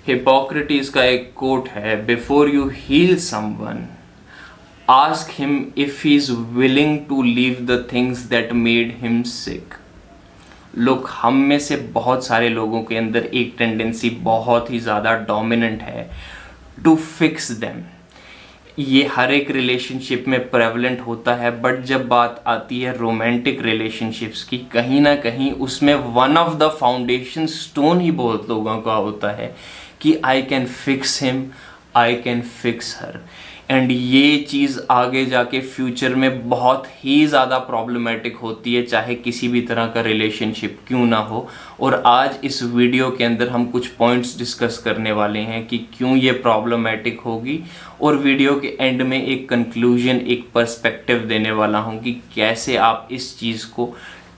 Hippocrates का एक quote है, before you heal someone ask him if he is willing to leave the things that made him sick. लोग, हम में से बहुत सारे लोगों के अंदर एक टेंडेंसी बहुत ही ज़्यादा डोमिनेंट है, टू फिक्स देम। ये हर एक रिलेशनशिप में प्रेवलेंट होता है, बट जब बात आती है रोमांटिक रिलेशनशिप्स की, कहीं ना कहीं उसमें one of the foundation stone ही बहुत लोगों का होता है कि I can fix him, I can fix her. And ये चीज़ आगे जाके फ्यूचर में बहुत ही ज़्यादा प्रॉब्लमेटिक होती है, चाहे किसी भी तरह का रिलेशनशिप क्यों ना हो। और आज इस वीडियो के अंदर हम कुछ पॉइंट्स डिस्कस करने वाले हैं कि क्यों ये प्रॉब्लमेटिक होगी, और वीडियो के एंड में एक कंक्लूजन, एक पर्सपेक्टिव देने वाला हूँ कि कैसे आप इस चीज़ को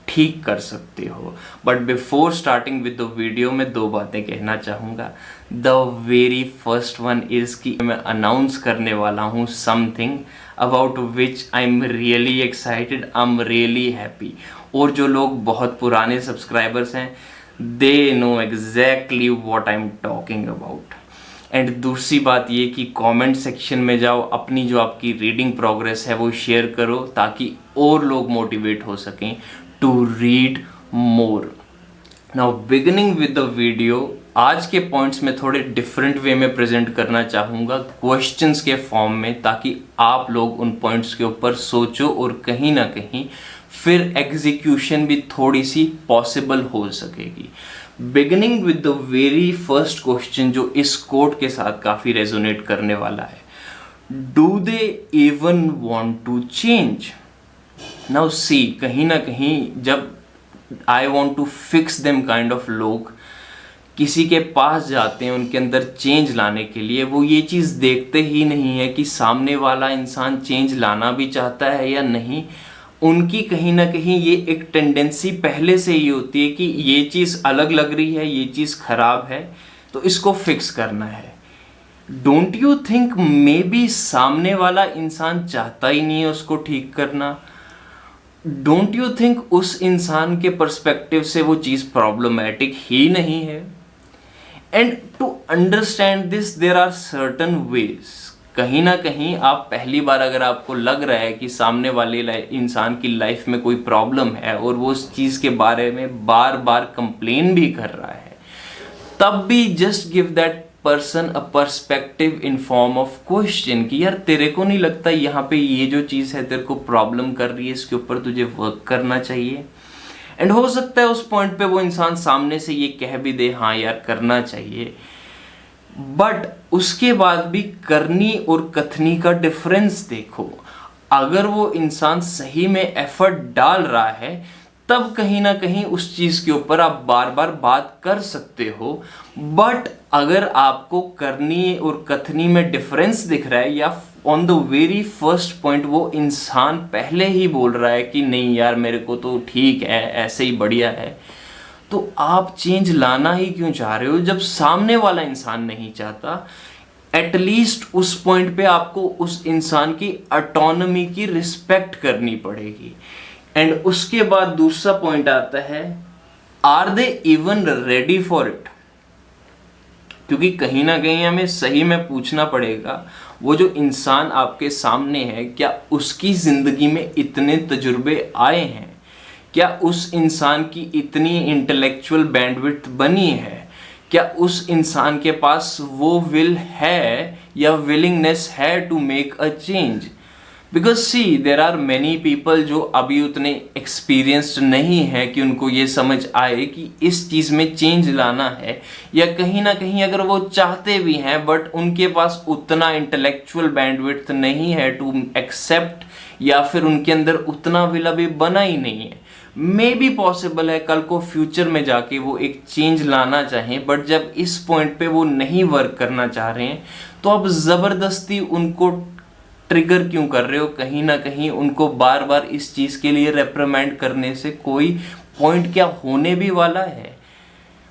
ठीक कर सकते हो। But before starting with the video मैं दो बातें कहना चाहूँगा। The very first one is कि मैं अनाउंस करने वाला हूँ something about which I am really excited, I am really happy. और जो लोग बहुत पुराने सब्सक्राइबर्स हैं, they know exactly what I am talking about. And दूसरी बात ये कि कमेंट सेक्शन में जाओ, अपनी जो आपकी रीडिंग प्रोग्रेस है वो शेयर करो, ताकि और लोग मोटिवेट हो सकें to read more. Now beginning with the video, आज के पॉइंट्स में थोड़े डिफरेंट वे में प्रेजेंट करना चाहूँगा, क्वेश्चंस के फॉर्म में, ताकि आप लोग उन पॉइंट्स के ऊपर सोचो और कहीं ना कहीं फिर एग्जीक्यूशन भी थोड़ी सी पॉसिबल हो सकेगी। Beginning with the very first question, जो इस कोट के साथ काफ़ी रेजोनेट करने वाला है, do they even want to change. Now see, कहीं ना कहीं जब I want to fix them kind of लोग किसी के पास जाते हैं उनके अंदर चेंज लाने के लिए, वो ये चीज़ देखते ही नहीं है कि सामने वाला इंसान चेंज लाना भी चाहता है या नहीं। उनकी कहीं ना कहीं ये एक टेंडेंसी पहले से ही होती है कि ये चीज़ अलग लग रही है, ये चीज़ खराब है, तो इसको फिक्स करना है। Don't you think may be सामने वाला इंसान चाहता ही नहीं है उसको ठीक करना? डोंट यू थिंक उस इंसान के पर्सपेक्टिव से वो चीज़ प्रॉब्लमैटिक ही नहीं है? And to understand this there are certain ways. कहीं ना कहीं आप पहली बार अगर आपको लग रहा है कि सामने वाले इंसान की लाइफ में कोई प्रॉब्लम है और वो उस चीज़ के बारे में बार बार कंप्लेन भी कर रहा है, तब भी just give that person a perspective in form of question कि यार तेरे को नहीं लगता यहाँ पे ये जो चीज़ है तेरे को प्रॉब्लम कर रही है, इसके ऊपर तुझे वर्क करना चाहिए। एंड हो सकता है उस पॉइंट पे वो इंसान सामने से ये कह भी दे, हाँ यार करना चाहिए, बट उसके बाद भी करनी और कथनी का डिफरेंस देखो। अगर वो इंसान सही में एफर्ट डाल रहा है, तब कहीं ना कहीं उस चीज़ के ऊपर आप बार बार बात कर सकते हो। बट अगर आपको करनी और कथनी में डिफरेंस दिख रहा है, या on the very first point वो इंसान पहले ही बोल रहा है कि नहीं यार मेरे को तो ठीक है, ऐसे ही बढ़िया है, तो आप चेंज लाना ही क्यों चाह रहे हो जब सामने वाला इंसान नहीं चाहता? एटलीस्ट उस पॉइंट पे आपको उस इंसान की ऑटोनॉमी की रिस्पेक्ट करनी पड़ेगी। एंड उसके बाद दूसरा पॉइंट आता है, are they even ready for it? क्योंकि कहीं ना कहीं हमें सही में पूछना पड़ेगा, वो जो इंसान आपके सामने है, क्या उसकी जिंदगी में इतने तजुर्बे आए हैं? क्या उस इंसान की इतनी इंटेलेक्चुअल बैंडविड्थ बनी है? क्या उस इंसान के पास वो विल है या विलिंगनेस है to make a change? Because see, there are many people जो अभी उतने एक्सपीरियंस्ड नहीं है कि उनको ये समझ आए कि इस चीज़ में चेंज लाना है, या कहीं ना कहीं अगर वो चाहते भी हैं बट उनके पास उतना इंटेलेक्चुअल बैंडविड्थ नहीं है टू एक्सेप्ट, या फिर उनके अंदर उतना विल अभी बना ही नहीं है। मे बी पॉसिबल है कल को फ्यूचर में जाके वो एक चेंज लाना चाहें, बट जब इस पॉइंट पे वो नहीं वर्क करना चाह रहे हैं, तो आप ज़बरदस्ती उनको ट्रिगर क्यों कर रहे हो? कहीं ना कहीं उनको बार बार इस चीज़ के लिए रेप्रिमेंड करने से कोई पॉइंट क्या होने भी वाला है?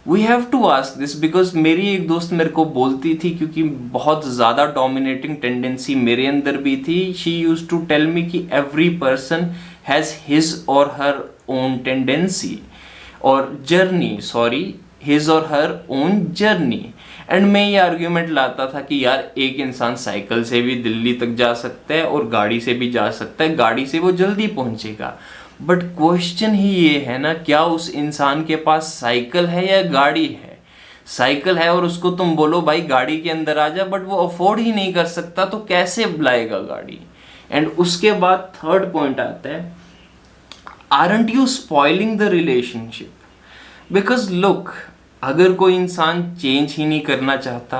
We have to ask this, because मेरी एक दोस्त मेरे को बोलती थी, क्योंकि बहुत ज़्यादा डोमिनेटिंग टेंडेंसी मेरे अंदर भी थी, she use to tell me कि every person has his or her own tendency और journey, sorry, his or her own journey, and मैं ये आर्ग्यूमेंट लाता था कि यार एक इंसान साइकिल से भी दिल्ली तक जा सकता है और गाड़ी से भी जा सकता है, गाड़ी से वो जल्दी पहुंचेगा। बट क्वेश्चन ही ये है ना, क्या उस इंसान के पास साइकिल है या गाड़ी है? साइकिल है और उसको तुम बोलो भाई गाड़ी के अंदर आ जा, बट वो अफोर्ड ही नहीं कर सकता, तो कैसे बुलाएगा गाड़ी? एंड उसके बाद थर्ड पॉइंट आता है, aren't you spoiling the relationship? Because look, अगर कोई इंसान चेंज ही नहीं करना चाहता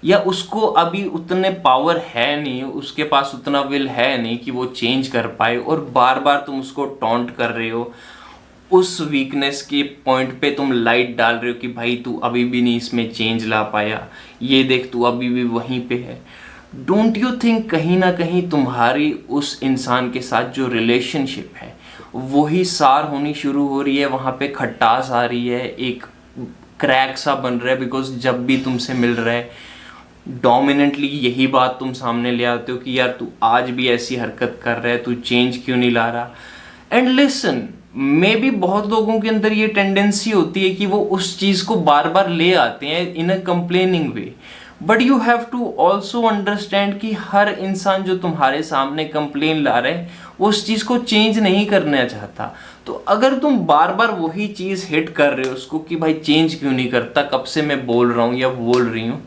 या उसको अभी उतने पावर है नहीं, उसके पास उतना विल है नहीं कि वो चेंज कर पाए, और बार बार तुम उसको टॉन्ट कर रहे हो, उस वीकनेस के पॉइंट पे तुम लाइट डाल रहे हो कि भाई तू अभी भी नहीं इसमें चेंज ला पाया, ये देख तू अभी भी वहीं पे है, डोंट यू थिंक कहीं ना कहीं तुम्हारी उस इंसान के साथ जो रिलेशनशिप है वही सार होनी शुरू हो रही है, वहाँ पे खटास आ रही है, एक क्रैक सा बन रहा है? बिकॉज जब भी तुमसे मिल रहा है डोमिनेंटली यही बात तुम सामने ले आते हो कि यार तू आज भी ऐसी हरकत कर रहा है, तू चेंज क्यों नहीं ला रहा? एंड लिसन, मे बी बहुत लोगों के अंदर ये टेंडेंसी होती है कि वो उस चीज़ को बार बार ले आते हैं in a complaining way, but you have to also understand कि हर इंसान जो तुम्हारे सामने कंप्लेन ला रहा है वो उस चीज़ को चेंज नहीं करना चाहता। तो अगर तुम बार बार वही चीज़ हिट कर रहे हो उसको कि भाई चेंज क्यों नहीं करता, कब से मैं बोल रहा हूँ या बोल रही हूँ,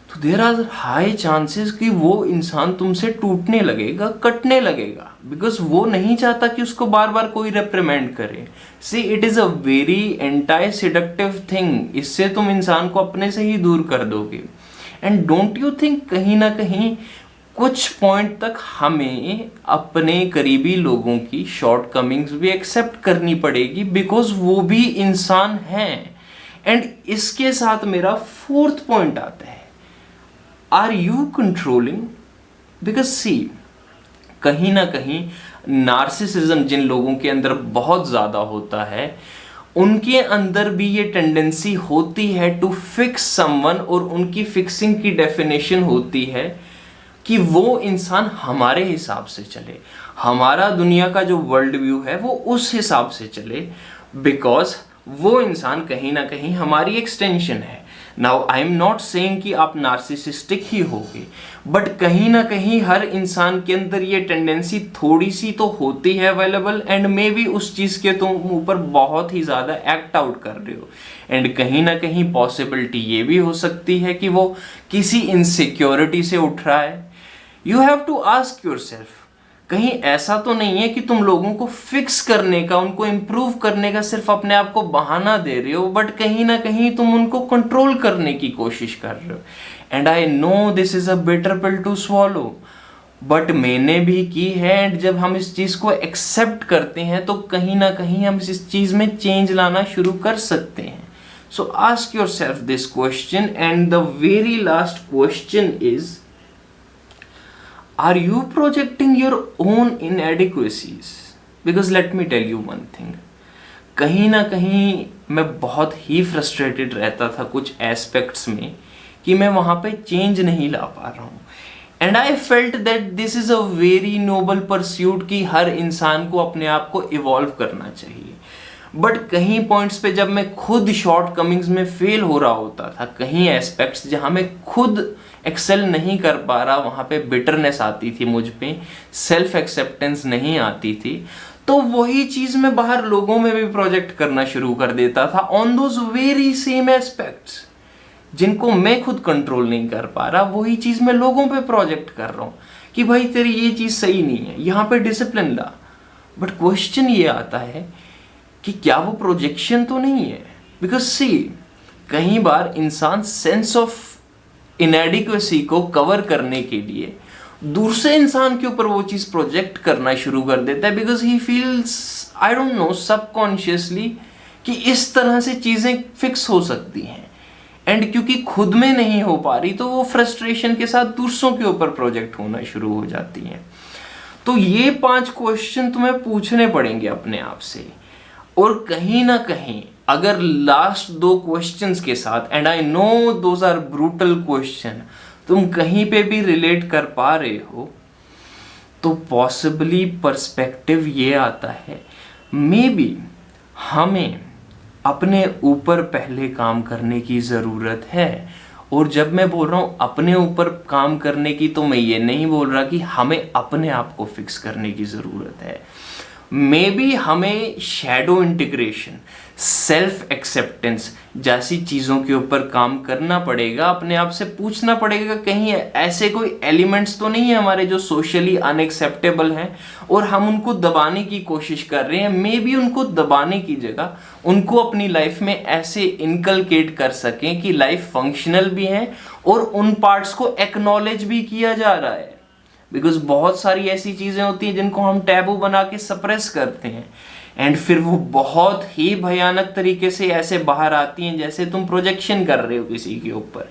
तो देर आर हाई चांसेस कि वो इंसान तुमसे टूटने लगेगा, कटने लगेगा, बिकॉज वो नहीं चाहता कि उसको बार बार कोई रेप्रिमेंड करे। See, it is a very anti seductive thing, इससे तुम इंसान को अपने से ही दूर कर दोगे। एंड डोंट यू थिंक कहीं ना कहीं कुछ पॉइंट तक हमें अपने करीबी लोगों की शॉर्टकमिंग्स भी एक्सेप्ट करनी पड़ेगी, बिकॉज वो भी इंसान हैं। एंड इसके साथ मेरा फोर्थ पॉइंट आता है, आर यू कंट्रोलिंग? बिकॉज सी, कहीं ना कहीं नार्सिसिज्म जिन लोगों के अंदर बहुत ज़्यादा होता है उनके अंदर भी ये टेंडेंसी होती है टू फिक्स समवन, और उनकी फिक्सिंग की डेफिनेशन होती है कि वो इंसान हमारे हिसाब से चले, हमारा दुनिया का जो वर्ल्ड व्यू है वो उस हिसाब से चले, बिकॉज वो इंसान कहीं ना कहीं हमारी एक्सटेंशन है। Now I am not saying कि आप नार्सिसिस्टिक ही होगे, बट कहीं ना कहीं हर इंसान के अंदर ये टेंडेंसी थोड़ी सी तो होती है अवेलेबल, एंड मे बी उस चीज़ के तुम ऊपर बहुत ही ज़्यादा एक्ट आउट कर रहे हो। एंड कहीं ना कहीं पॉसिबिलिटी ये भी हो सकती है कि वो किसी इनसिक्योरिटी से उठ रहा है। You have to ask yourself, कहीं ऐसा तो नहीं है कि तुम लोगों को फिक्स करने का, उनको इम्प्रूव करने का सिर्फ अपने आप को बहाना दे रहे हो, बट कहीं ना कहीं तुम उनको कंट्रोल करने की कोशिश कर रहे हो। And I know this is a bitter pill to swallow, but मैंने भी की है। एंड जब हम इस चीज़ को एक्सेप्ट करते हैं तो कहीं ना कहीं हम इस चीज़ में चेंज लाना शुरू कर सकते हैं। सो ask your self this question, and the very last question is, are you projecting your own inadequacies? Because let me tell you one thing, कहीं ना कहीं मैं बहुत ही फ्रस्ट्रेटेड रहता था कुछ एस्पेक्ट्स में कि मैं वहाँ पे चेंज नहीं ला पा रहा हूँ, and I felt that this is a very noble pursuit कि हर इंसान को अपने आप को इवॉल्व करना चाहिए। बट कहीं पॉइंट्स पे जब मैं खुद शॉर्ट कमिंग्स में फेल हो रहा होता था, कहीं एस्पेक्ट्स जहाँ मैं खुद एक्सेल नहीं कर पा रहा, वहाँ पे बिटरनेस आती थी मुझ पे, सेल्फ एक्सेप्टेंस नहीं आती थी, तो वही चीज़ मैं बाहर लोगों में भी प्रोजेक्ट करना शुरू कर देता था on those very same aspects जिनको मैं खुद कंट्रोल नहीं कर पा रहा, वही चीज़ मैं लोगों पे प्रोजेक्ट कर रहा हूँ कि भाई तेरी ये चीज़ सही नहीं है, यहाँ पे डिसिप्लिन ला। बट क्वेश्चन ये आता है कि क्या वो प्रोजेक्शन तो नहीं है? बिकॉज सी, कई बार इंसान सेंस ऑफ इनएडिक्वेसी को कवर करने के लिए दूसरे इंसान के ऊपर वो चीज़ प्रोजेक्ट करना शुरू कर देता है, because he feels, I don't know, subconsciously कि इस तरह से चीज़ें फिक्स हो सकती हैं। एंड क्योंकि खुद में नहीं हो पा रही तो वो फ्रस्ट्रेशन के साथ दूसरों के ऊपर प्रोजेक्ट होना शुरू हो जाती हैं। तो ये 5 क्वेश्चन तुम्हें पूछने पड़ेंगे अपने आप से, और कहीं ना कहीं अगर लास्ट 2 क्वेश्चंस के साथ, and I know those are brutal question, तुम कहीं पे भी रिलेट कर पा रहे हो, तो पॉसिबली पर्सपेक्टिव ये आता है, मे बी हमें अपने ऊपर पहले काम करने की ज़रूरत है। और जब मैं बोल रहा हूँ अपने ऊपर काम करने की, तो मैं ये नहीं बोल रहा कि हमें अपने आप को फिक्स करने की ज़रूरत है। मे बी हमें शैडो इंटीग्रेशन, सेल्फ एक्सेप्टेंस जैसी चीज़ों के ऊपर काम करना पड़ेगा। अपने आप से पूछना पड़ेगा कहीं ऐसे कोई एलिमेंट्स तो नहीं है हमारे जो सोशली अनएक्सेप्टेबल हैं और हम उनको दबाने की कोशिश कर रहे हैं। मे बी उनको दबाने की जगह उनको अपनी लाइफ में ऐसे इनकलकेट कर सकें कि लाइफ फंक्शनल भी है और उन पार्ट्स को एक्नॉलेज भी किया जा रहा है। बिकॉज बहुत सारी ऐसी चीज़ें होती हैं जिनको हम टैबू बना के सप्रेस करते हैं एंड फिर वो बहुत ही भयानक तरीके से ऐसे बाहर आती हैं जैसे तुम प्रोजेक्शन कर रहे हो किसी के ऊपर।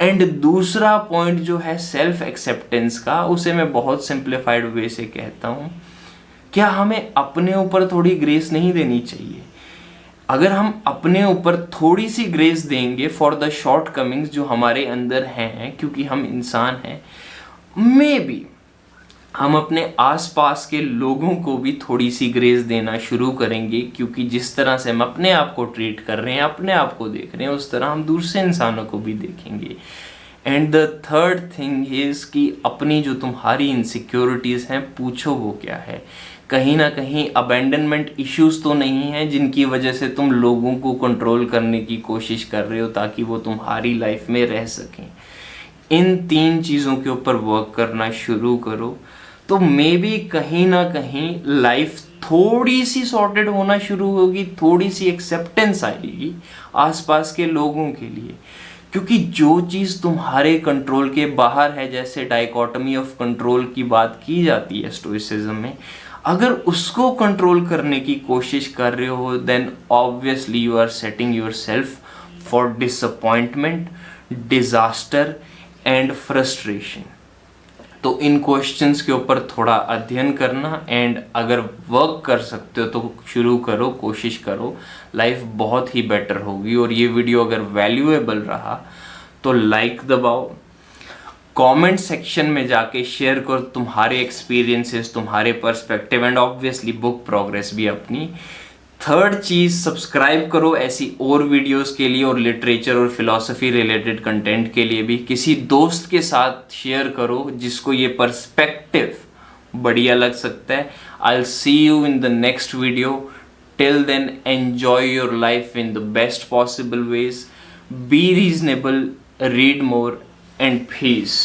एंड दूसरा पॉइंट जो है सेल्फ एक्सेप्टेंस का, उसे मैं बहुत सिंप्लीफाइड वे से कहता हूँ, क्या हमें अपने ऊपर थोड़ी ग्रेस नहीं देनी चाहिए? अगर हम अपने ऊपर थोड़ी सी ग्रेस देंगे फॉर द शॉर्ट कमिंग्स जो हमारे अंदर हैं, क्योंकि हम इंसान हैं, मे बी हम अपने आसपास के लोगों को भी थोड़ी सी ग्रेस देना शुरू करेंगे। क्योंकि जिस तरह से हम अपने आप को ट्रीट कर रहे हैं, अपने आप को देख रहे हैं, उस तरह हम दूसरे इंसानों को भी देखेंगे। And the third thing is कि अपनी जो तुम्हारी इनसिक्योरिटीज़ हैं, पूछो वो क्या है। कहीं ना कहीं अबैंडनमेंट इश्यूज तो नहीं है जिनकी वजह से तुम लोगों को कंट्रोल करने की कोशिश कर रहे हो ताकि वो तुम्हारी लाइफ में रह सकें। इन 3 चीज़ों के ऊपर वर्क करना शुरू करो तो मे बी कहीं ना कहीं लाइफ थोड़ी सी सॉर्टेड होना शुरू होगी, थोड़ी सी एक्सेप्टेंस आएगी आसपास के लोगों के लिए। क्योंकि जो चीज़ तुम्हारे कंट्रोल के बाहर है, जैसे डाइकोटमी ऑफ कंट्रोल की बात की जाती है स्टोइसिज्म में, अगर उसको कंट्रोल करने की कोशिश कर रहे हो then obviously you are setting yourself for disappointment, disaster and frustration. तो इन क्वेश्चंस के ऊपर थोड़ा अध्ययन करना एंड अगर वर्क कर सकते हो तो शुरू करो, कोशिश करो, लाइफ बहुत ही बेटर होगी। और ये वीडियो अगर वैल्यूएबल रहा तो लाइक दबाओ, कमेंट सेक्शन में जाके शेयर करो तुम्हारे एक्सपीरियंसेस, तुम्हारे perspective and obviously book progress भी अपनी। थर्ड चीज़, सब्सक्राइब करो ऐसी और वीडियोस के लिए और लिटरेचर और फिलॉसफी रिलेटेड कंटेंट के लिए भी। किसी दोस्त के साथ शेयर करो जिसको ये पर्सपेक्टिव बढ़िया लग सकता है। I will see you in the next video. Till then enjoy your life in the best possible ways, be reasonable, read more and piece.